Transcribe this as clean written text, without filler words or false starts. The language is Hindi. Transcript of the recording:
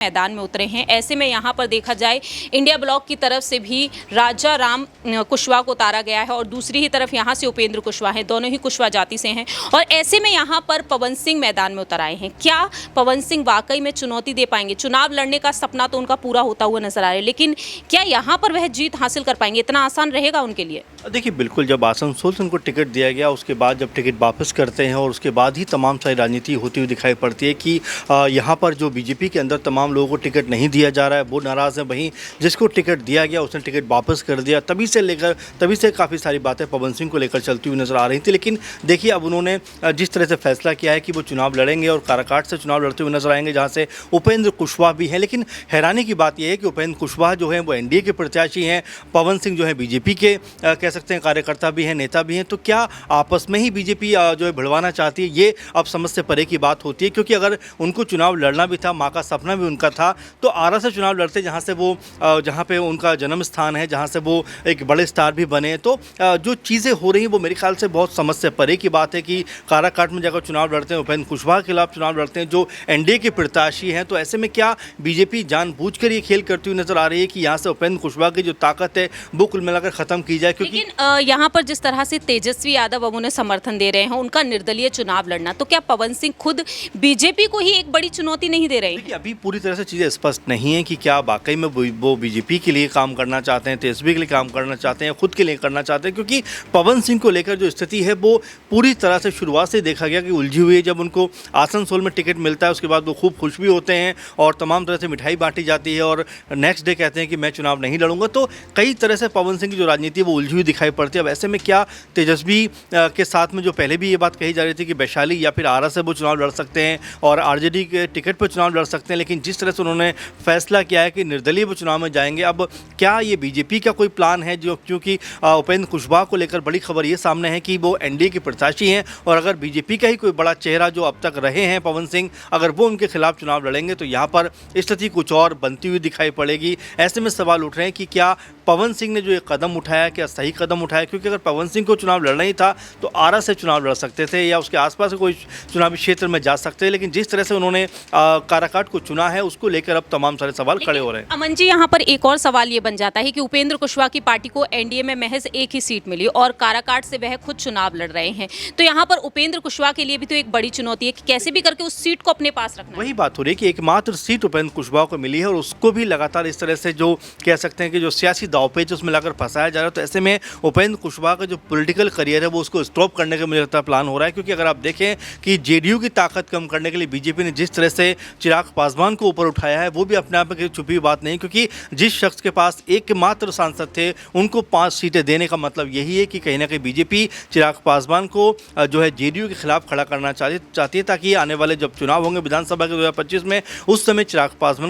मैदान में उतरे हैं। ऐसे में यहाँ पर देखा जाए इंडिया ब्लॉक की तरफ से भी राजा राम कुशवाहा को उतारा गया है और दूसरी ही तरफ यहाँ से उपेंद्र कुशवाहा हैं, दोनों ही कुशवाहा जाति से हैं। और ऐसे में यहाँ पर पवन सिंह मैदान में उतर आए हैं। क्या पवन सिंह वाकई में चुनौती दे पाएंगे? चुनाव लड़ने का सपना तो उनका पूरा होता हुआ नजर आ रहा है, लेकिन क्या यहाँ पर वह जीत हासिल कर पाएंगे? इतना आसान रहेगा उनके लिए? देखिए, बिल्कुल, जब आसनसोल से उनको टिकट दिया गया, उसके बाद जब टिकट वापस करते हैं और उसके बाद ही तमाम सारी राजनीति होती हुई दिखाई पड़ती है कि यहाँ पर जो बीजेपी के अंदर तमाम लोगों को टिकट नहीं दिया जा रहा है, वो नाराज़ हैं। वहीं जिसको टिकट दिया गया उसने टिकट वापस कर दिया। तभी से काफ़ी सारी बातें पवन सिंह को लेकर चलती हुई नज़र आ रही थी। लेकिन देखिए, अब उन्होंने जिस तरह से फैसला किया है कि वो चुनाव लड़ेंगे और काराकाट से चुनाव लड़ते हुए नजर आएंगे, जहाँ से उपेंद्र कुशवाहा भी हैं। लेकिन हैरानी की बात यह है कि उपेंद्र कुशवाहा जो है वो एनडीए के प्रत्याशी हैं, पवन सिंह जो है बीजेपी के कह सकते हैं कार्यकर्ता भी हैं, नेता भी हैं। तो क्या आपस में ही बीजेपी जो है भिड़वाना चाहती है? ये अब समझ से परे की बात होती है, क्योंकि अगर उनको चुनाव लड़ना भी था, माँ का सपना भी उनका था, तो आरा से चुनाव लड़ते, जहाँ पे उनका जन्म स्थान है, जहाँ से वो एक बड़े स्टार भी बने। तो जो चीज़ें हो रही हैं वो मेरे ख्याल से बहुत समझ से परे की बात है कि काराकाट में जाकर चुनाव लड़ते हैं, उपेंद्र कुशवाहा के खिलाफ चुनाव लड़ते हैं जो एनडीए के प्रत्याशी हैं। तो ऐसे में क्या बीजेपी जानबूझकर ये खेल करती हुई नजर आ रही है कि यहाँ से उपेंद्र कुशवाहा की जो ताकत है वो कुल मिलाकर खत्म की जाए? क्योंकि यहाँ पर जिस तरह से तेजस्वी यादव अब उन्हें समर्थन दे रहे हैं, उनका निर्दलीय चुनाव लड़ना, तो क्या पवन सिंह खुद बीजेपी को ही एक बड़ी चुनौती नहीं दे रहे हैं? देखिए, अभी पूरी तरह से चीज़ें स्पष्ट नहीं है कि क्या वाकई में वो बीजेपी के लिए काम करना चाहते हैं, तेजस्वी के लिए काम करना चाहते हैं, खुद के लिए करना चाहते हैं। क्योंकि पवन सिंह को लेकर जो स्थिति है वो पूरी तरह से शुरुआत से देखा गया कि उलझी हुई है। जब उनको आसनसोल में टिकट मिलता है उसके बाद वो खूब खुश भी होते हैं और तमाम तरह से मिठाई बांटी जाती है और नेक्स्ट डे कहते हैं कि मैं चुनाव नहीं लड़ूंगा। तो कई तरह से पवन सिंह की जो राजनीति है वो उलझी हुई दिखाई पड़ती है। अब ऐसे में क्या तेजस्वी के साथ में जो पहले भी ये बात कही जा रही थी कि वैशाली या फिर आरा से वो चुनाव लड़ सकते हैं और आरजेडी के टिकट पर चुनाव लड़ सकते हैं, लेकिन जिस तरह से उन्होंने फैसला किया है कि निर्दलीय वो चुनाव में जाएंगे, अब क्या ये बीजेपी का कोई प्लान है? क्योंकि उपेंद्र कुशवाहा को लेकर बड़ी खबर ये सामने है कि वो एनडीए के प्रत्याशी हैं और अगर बीजेपी का ही कोई बड़ा चेहरा जो अब तक रहे हैं पवन सिंह, अगर वो उनके खिलाफ चुनाव लड़ेंगे तो यहाँ पर स्थिति कुछ और बनती हुई दिखाई पड़ेगी। ऐसे में सवाल उठ रहे हैं कि क्या पवन सिंह ने जो ये कदम उठाया क्या सही कदम उठाया? क्योंकि अगर पवन सिंह को चुनाव लड़ना ही था तो आरा से चुनाव लड़ सकते थे या उसके आसपास कोई चुनावी क्षेत्र में जा सकते हैं, लेकिन जिस तरह से उन्होंने काराकाट को चुना है उसको लेकर अब तमाम सारे सवाल खड़े हो रहे हैं। अमन जी, यहाँ पर एक और सवाल ये बन जाता है कि उपेंद्र कुशवाहा की पार्टी को एनडीए में महज एक ही सीट मिली और काराकाट से वह खुद चुनाव लड़ रहे हैं, तो यहाँ पर उपेंद्र कुशवाहा के लिए भी तो एक बड़ी चुनौती है कि कैसे भी करके उस सीट को अपने पास रखना। वही बात हो रही है कि एकमात्र सीट उपेंद्र कुशवाहा को मिली है और उसको भी लगातार इस तरह से जो कह सकते हैं कि जो सियासी दांवपेच उसमें लाकर फंसाया जा रहा है। तो ऐसे में उपेंद्र कुशवाहा का जो पॉलिटिकल करियर है वो उसको स्टॉप करने का मुझे लगता है प्लान हो रहा है। क्योंकि अगर आप देखें कि जेडीयू की ताकत कम करने के लिए बीजेपी ने जिस तरह से चिराग पासवान को ऊपर उठाया है वो भी अपने आप में छुपी हुई बात नहीं, क्योंकि जिस शख्स के पास एकमात्र सांसद थे उनको 5 सीटें देने का मतलब यही है कि कहीं ना कहीं बीजेपी चिराग पासवान को जो है जेडीयू के खिलाफ खड़ा करना चाहती है, ताकि आने वाले जब चुनाव होंगे विधानसभा के 2025 में, उस समय चिराग पासवान